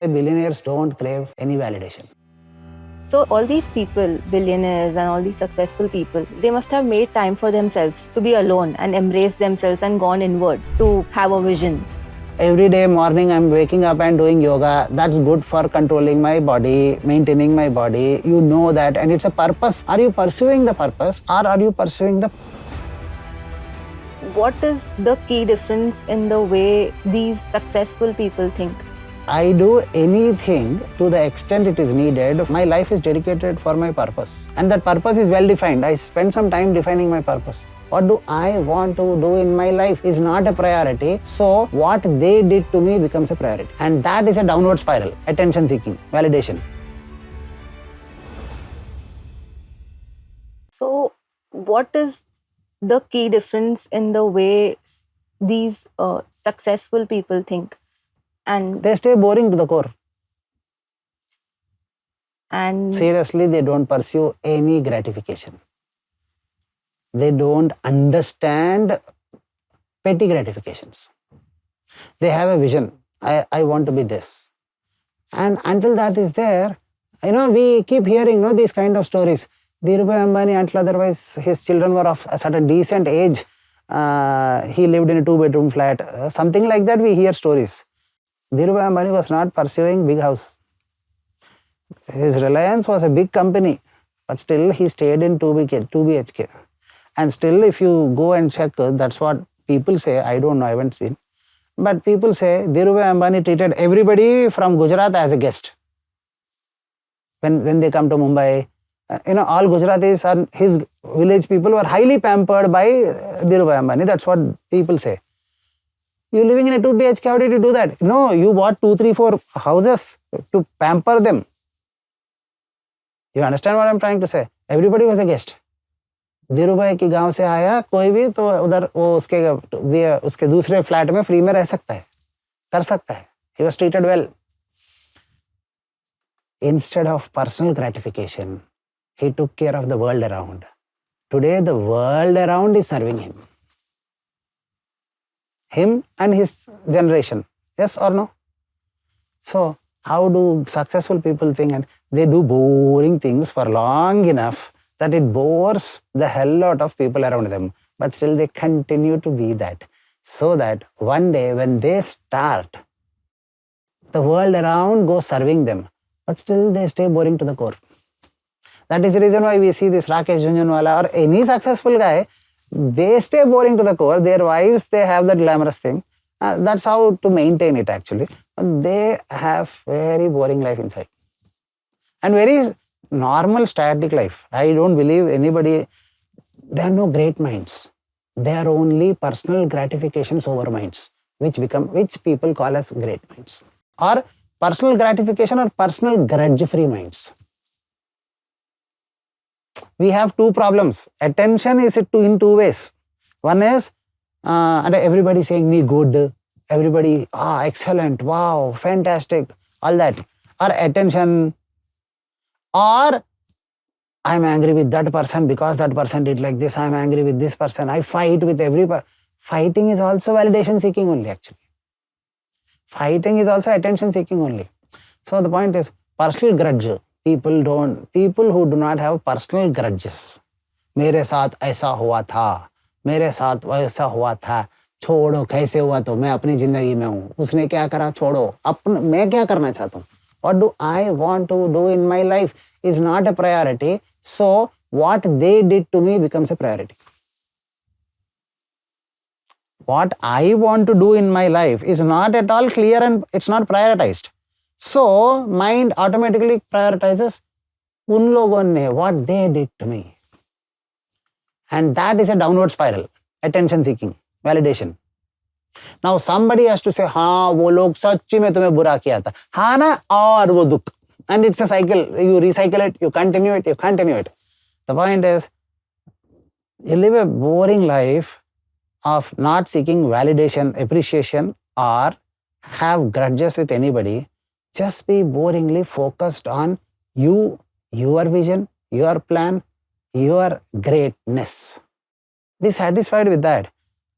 Billionaires don't crave any validation. So all these people, billionaires and all these successful people, they must have made time for themselves to be alone and embrace themselves and gone inwards to have a vision. Every day morning I'm waking up and doing yoga. That's good for controlling my body, maintaining my body. You know that, and it's a purpose. Are you pursuing the purpose or are you pursuing the... What is the key difference in the way these successful people think? I do anything to the extent it is needed. My life is dedicated for my purpose. And that purpose is well defined. I spend some time defining my purpose. What do I want to do in my life is not a priority. So what they did to me becomes a priority. And that is a downward spiral. Attention seeking, validation. So what is the key difference in the way these successful people think? And they stay boring to the core. And seriously, they don't pursue any gratification. They don't understand petty gratifications. They have a vision. I want to be this. And until that is there, we keep hearing these kind of stories. Dhirubhai Ambani, until otherwise his children were of a certain decent age, he lived in a 2-bedroom flat. Something like that we hear stories. Dhirubhai Ambani was not pursuing big house. His Reliance was a big company, but still he stayed in 2 BHK. And still if you go and check, that's what people say. I don't know, I haven't seen. But people say Dhirubhai Ambani treated everybody from Gujarat as a guest. When they come to Mumbai, all Gujaratis and his village people were highly pampered by Dhirubhai Ambani. That's what people say. You living in a 2 BHK, how did you do that? No, you bought 2, 3, 4 houses to pamper them. You understand what I'm trying to say? Everybody was a guest. Dhirubhai की गांव से आया कोई भी तो उधर वो उसके दूसरे फ्लैट में फ्री में रह सकता है, कर सकता है. He was treated well. Instead of personal gratification, he took care of the world around. Today the world around is serving him. Him and his generation. Yes or no? So, how do successful people think? And they do boring things for long enough that it bores the hell out of people around them. But still they continue to be that. So that one day when they start, the world around goes serving them. But still they stay boring to the core. That is the reason why we see this Rakesh Jhunjhunwala or any successful guy, they stay boring to the core. Their wives, they have that glamorous thing. That's how to maintain it actually. They have very boring life inside. And very normal static life. I don't believe anybody, there are no great minds. They are only personal gratifications over minds, which people call as great minds. Or personal gratification or personal grudge-free minds. We have two problems. Attention is in two ways. One is everybody saying me good, everybody excellent, wow, fantastic, all that. Or attention, or I'm angry with that person because that person did like this, I'm angry with this person, I fight with everybody. Fighting is also validation seeking only actually. Fighting is also attention seeking only. So the point is personal grudge. People who do not have personal grudges. मेरे साथ ऐसा हुआ था, मेरे साथ वैसा हुआ था, छोड़ो कैसे हुआ तो मैं अपनी जिंदगी में हूँ, उसने क्या करा छोड़ो, मैं क्या करना चाहता हूँ. What do I want to do in my life is not a priority. So what they did to me becomes a priority. What I want to do in my life is not at all clear and it's not prioritized. So mind automatically prioritizes उन लोगों ने what they did to me. And that is a downward spiral. Attention seeking, validation. Now somebody has to say, हाँ वो लोग सच्ची में तुम्हें बुरा किया था, हाँ ना, और वो दुख. And it's a cycle. You recycle it, you continue it, you continue it. The point is, you live a boring life of not seeking validation, appreciation, or have grudges with anybody. Just be boringly focused on you, your vision, your plan, your greatness. Be satisfied with that.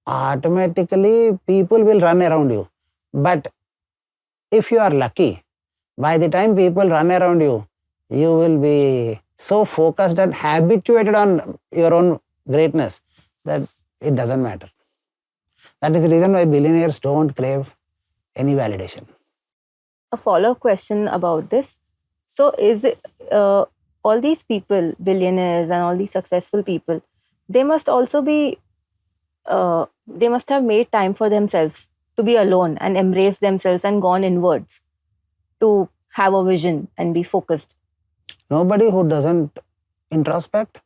Automatically, people will run around you. But if you are lucky, By the time people run around you, you will be so focused and habituated on your own greatness that it doesn't matter. That is the reason why billionaires don't crave any validation. A follow-up question about this. So, is it all these people, billionaires and all these successful people, they must also be, they must have made time for themselves to be alone and embrace themselves and gone inwards to have a vision and be focused. Nobody who doesn't introspect,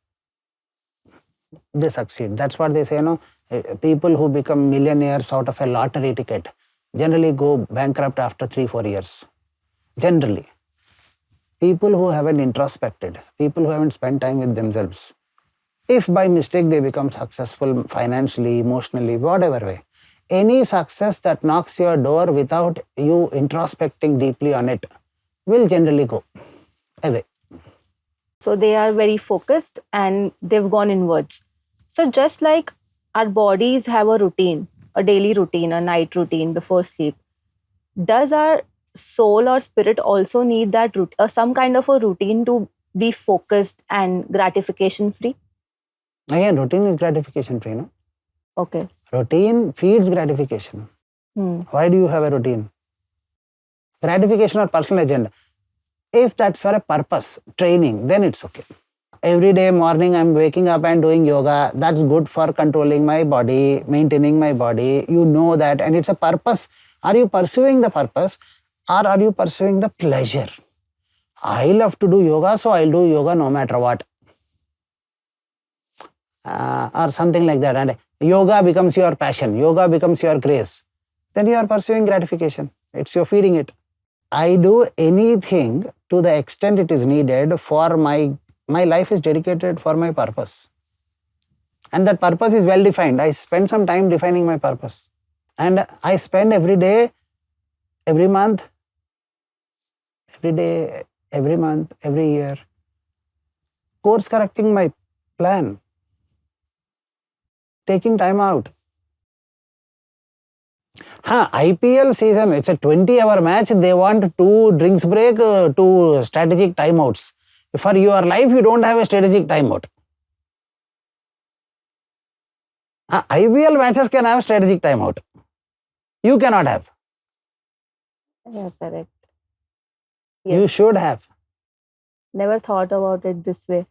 they succeed. That's what they say, people who become millionaires out of a lottery ticket generally go bankrupt after 3-4 years. Generally. People who haven't introspected, people who haven't spent time with themselves, if by mistake they become successful financially, emotionally, whatever way, any success that knocks your door without you introspecting deeply on it will generally go away. So they are very focused and they've gone inwards. So just like our bodies have a routine, a daily routine, a night routine before sleep, does our soul or spirit also need that some kind of a routine to be focused and gratification free? Again, routine is gratification free, no? Okay. Routine feeds gratification. Why do you have a routine? Gratification or personal agenda. If that's for a purpose, training, then it's okay. Every day morning I'm waking up and doing yoga. That's good for controlling my body, maintaining my body. You know that, and it's a purpose. Are you pursuing the purpose or are you pursuing the pleasure? I love to do yoga, so I'll do yoga no matter what. Or something like that. And yoga becomes your passion. Yoga becomes your grace. Then you are pursuing gratification. You're feeding it. I do anything to the extent it is needed for my life is dedicated for my purpose. And that purpose is well defined. I spend some time defining my purpose. And I spend every day, every month, every year, course correcting my plan, taking time out. IPL season, it's a 20-hour match. They want 2 drinks break, 2 strategic timeouts. For your life, you don't have a strategic timeout. IPL matches can have strategic timeout. You cannot have. Yeah, correct. You should have. Never thought about it this way.